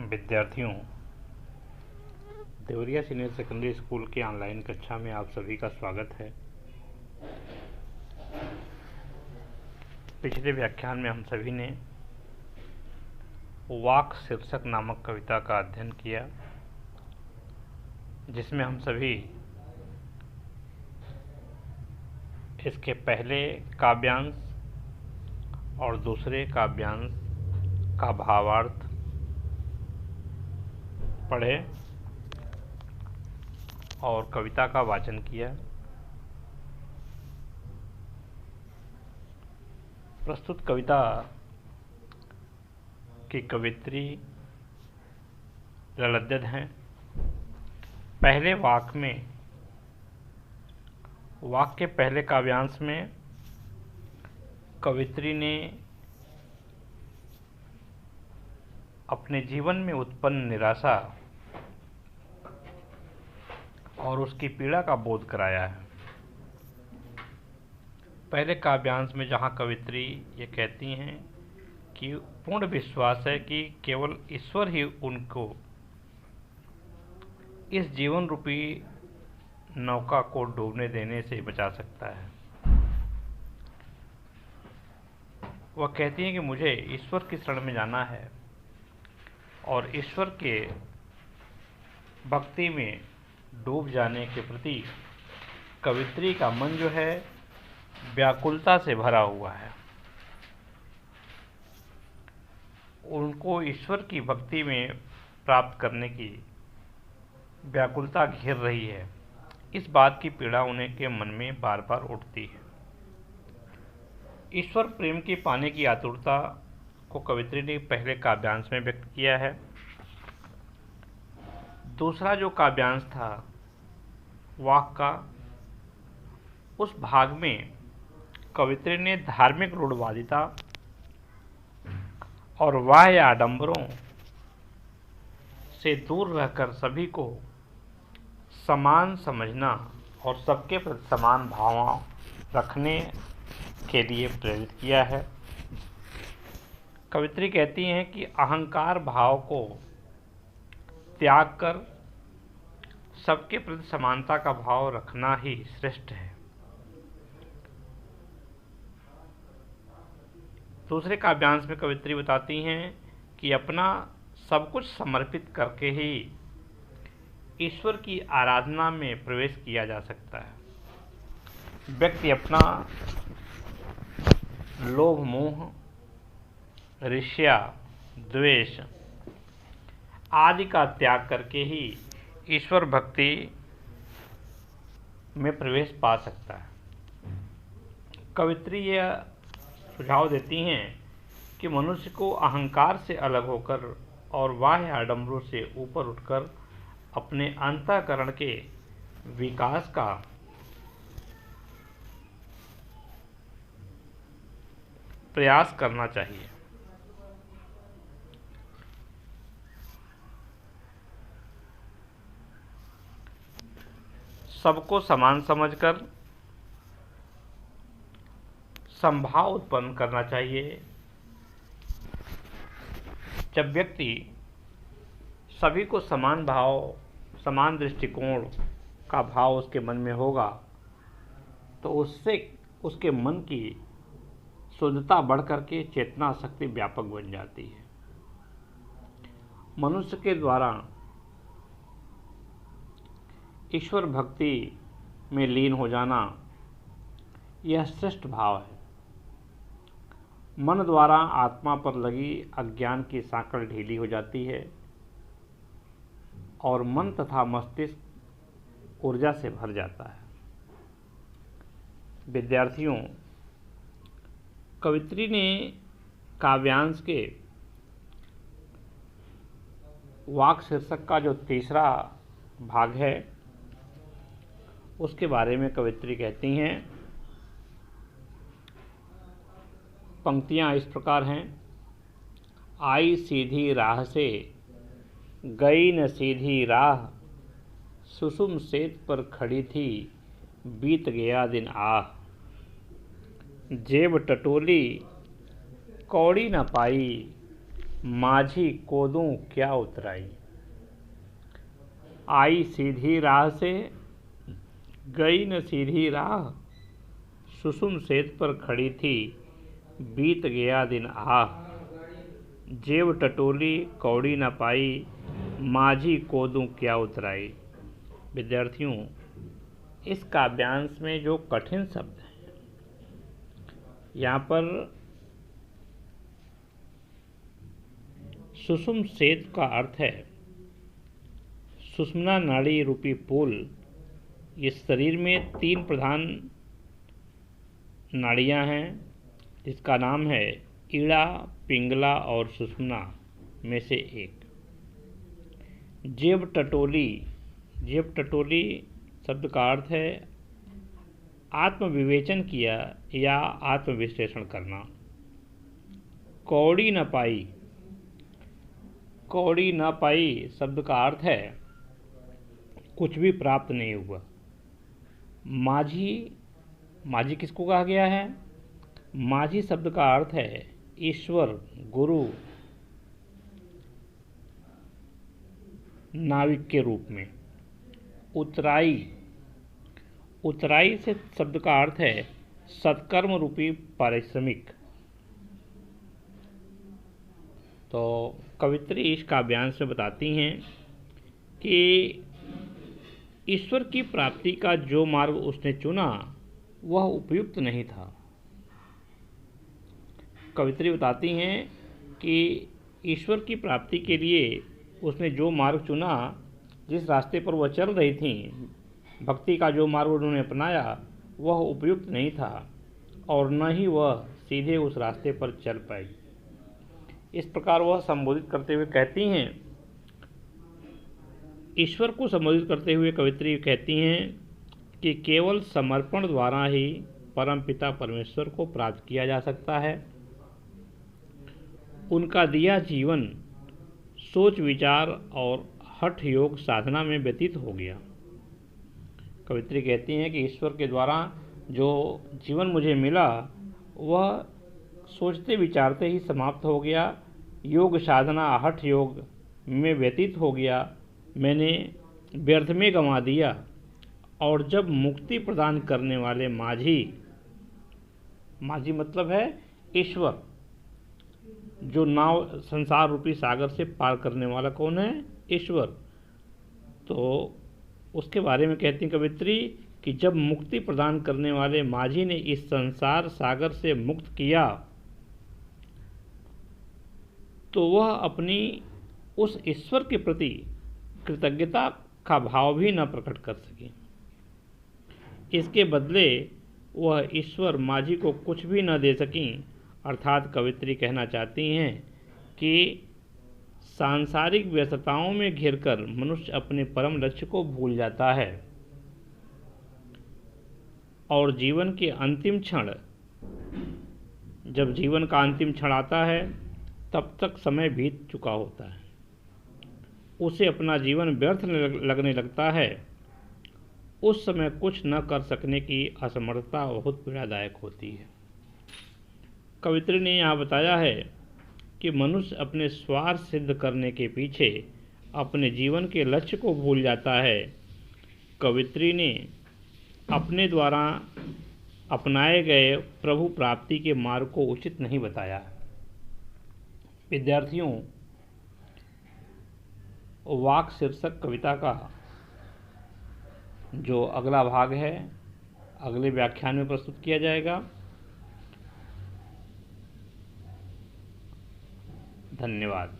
विद्यार्थियों, Deoria senior secondary school की online कक्षा में आप सभी का स्वागत है। पिछले व्याख्यान में हम सभी ने वाक शीर्षक नामक कविता का अध्ययन किया, जिसमें हम सभी इसके पहले काव्यांश और दूसरे काव्यांश का भावार्थ पढ़े और कविता का वाचन किया। प्रस्तुत कविता की कवित्री ललद्दद हैं। पहले वाक के पहले काव्यांश में कवित्री ने अपने जीवन में उत्पन्न निराशा और उसकी पीड़ा का बोध कराया है। पहले काव्यांश में जहाँ कवित्री ये कहती हैं कि पूर्ण विश्वास है कि केवल ईश्वर ही उनको इस जीवन रूपी नौका को डूबने देने से बचा सकता है। वह कहती हैं कि मुझे ईश्वर की शरण में जाना है और ईश्वर के भक्ति में डूब जाने के प्रति कवित्री का मन जो है व्याकुलता से भरा हुआ है। उनको ईश्वर की भक्ति में प्राप्त करने की व्याकुलता घेर रही है। इस बात की पीड़ा उन्हें के मन में बार बार उठती है। ईश्वर प्रेम की पाने की आतुरता को कवित्री ने पहले काव्यांश में व्यक्त किया है। दूसरा जो काव्यांश था वाक का, उस भाग में कवित्री ने धार्मिक रूढ़वादिता और बाह्य आडंबरों से दूर रहकर सभी को समान समझना और सबके प्रति समान भाव रखने के लिए प्रेरित किया है। कवित्री कहती हैं कि अहंकार भाव को त्याग कर सबके प्रति समानता का भाव रखना ही श्रेष्ठ है। दूसरे काव्यांश में कवित्री बताती हैं कि अपना सब कुछ समर्पित करके ही ईश्वर की आराधना में प्रवेश किया जा सकता है। व्यक्ति अपना लोभ, मोह, ईर्ष्या, द्वेष आदि का त्याग करके ही ईश्वर भक्ति में प्रवेश पा सकता है। कवित्री यह सुझाव देती हैं कि मनुष्य को अहंकार से अलग होकर और बाह्य आडंबरों से ऊपर उठकर अपने अंतःकरण के विकास का प्रयास करना चाहिए। सबको समान समझकर समभाव उत्पन्न करना चाहिए। जब व्यक्ति सभी को समान भाव, समान दृष्टिकोण का भाव उसके मन में होगा तो उससे उसके मन की शुद्धता बढ़ करके चेतना शक्ति व्यापक बन जाती है। मनुष्य के द्वारा ईश्वर भक्ति में लीन हो जाना यह श्रेष्ठ भाव है। मन द्वारा आत्मा पर लगी अज्ञान की सांकड़ ढीली हो जाती है और मन तथा मस्तिष्क ऊर्जा से भर जाता है। विद्यार्थियों, कवित्री ने काव्यांश के वाक शीर्षक का जो तीसरा भाग है उसके बारे में कवित्री कहती हैं। पंक्तियाँ इस प्रकार हैं। आई सीधी राह से गई न सीधी राह, सुषुम सेत पर खड़ी थी बीत गया दिन आह। जेब टटोली कौड़ी न पाई, माझी को दूं क्या उतराई। आई सीधी राह से गई न सीधी राह, सुसुम सेत पर खड़ी थी बीत गया दिन आह। जेब टटोली कौड़ी न पाई, माझी को दूं क्या उतराई। विद्यार्थियों, इस काव्यांश में जो कठिन शब्द हैं, यहाँ पर सुषुम सेत का अर्थ है सुषुम्ना नाड़ी रूपी पुल। इस शरीर में 3 प्रधान नाड़ियाँ हैं, जिसका नाम है ईड़ा, पिंगला और सुषुम्ना में से एक। जेब टटोली, जेब टटोली शब्द का अर्थ है आत्मविवेचन किया या आत्मविश्लेषण करना। कौड़ी न पाई, कौड़ी न पाई शब्द का अर्थ है कुछ भी प्राप्त नहीं हुआ। माझी, माझी किसको कहा गया है? माझी शब्द का अर्थ है ईश्वर, गुरु, नाविक के रूप में। उतराई, उतराई से शब्द का अर्थ है सत्कर्म रूपी पारिश्रमिक। तो कवित्री इस काव्यांश में बताती हैं कि ईश्वर की प्राप्ति का जो मार्ग उसने चुना वह उपयुक्त नहीं था। कवित्री बताती हैं कि ईश्वर की प्राप्ति के लिए उसने जो मार्ग चुना, जिस रास्ते पर वह चल रही थी, भक्ति का जो मार्ग उन्होंने अपनाया वह उपयुक्त नहीं था और न ही वह सीधे उस रास्ते पर चल पाई। इस प्रकार वह संबोधित करते हुए कहती हैं, ईश्वर को संबोधित करते हुए कवित्री कहती हैं कि केवल समर्पण द्वारा ही परमपिता परमेश्वर को प्राप्त किया जा सकता है। उनका दिया जीवन सोच विचार और हठ योग साधना में व्यतीत हो गया। कवित्री कहती हैं कि ईश्वर के द्वारा जो जीवन मुझे मिला वह सोचते विचारते ही समाप्त हो गया, योग साधना हठ योग में व्यतीत हो गया, मैंने व्यर्थ में गंवा दिया। और जब मुक्ति प्रदान करने वाले माझी, माझी मतलब है ईश्वर, जो नाव संसार रूपी सागर से पार करने वाला कौन है? ईश्वर। तो उसके बारे में कहती हैं कवित्री कि जब मुक्ति प्रदान करने वाले माझी ने इस संसार सागर से मुक्त किया तो वह अपनी उस ईश्वर के प्रति कृतज्ञता का भाव भी न प्रकट कर सकी। इसके बदले वह ईश्वर माझी को कुछ भी न दे सकी। अर्थात कवित्री कहना चाहती हैं कि सांसारिक व्यस्तताओं में घिरकर मनुष्य अपने परम लक्ष्य को भूल जाता है और जीवन के अंतिम क्षण, जब जीवन का अंतिम क्षण आता है तब तक समय बीत चुका होता है, उसे अपना जीवन व्यर्थ लगने लगता है। उस समय कुछ न कर सकने की असमर्थता बहुत पीड़ादायक होती है। कवित्री ने यहाँ बताया है कि मनुष्य अपने स्वार्थ सिद्ध करने के पीछे अपने जीवन के लक्ष्य को भूल जाता है। कवित्री ने अपने द्वारा अपनाए गए प्रभु प्राप्ति के मार्ग को उचित नहीं बताया। विद्यार्थियों, वाक शीर्षक कविता का जो अगला भाग है अगले व्याख्यान में प्रस्तुत किया जाएगा। धन्यवाद।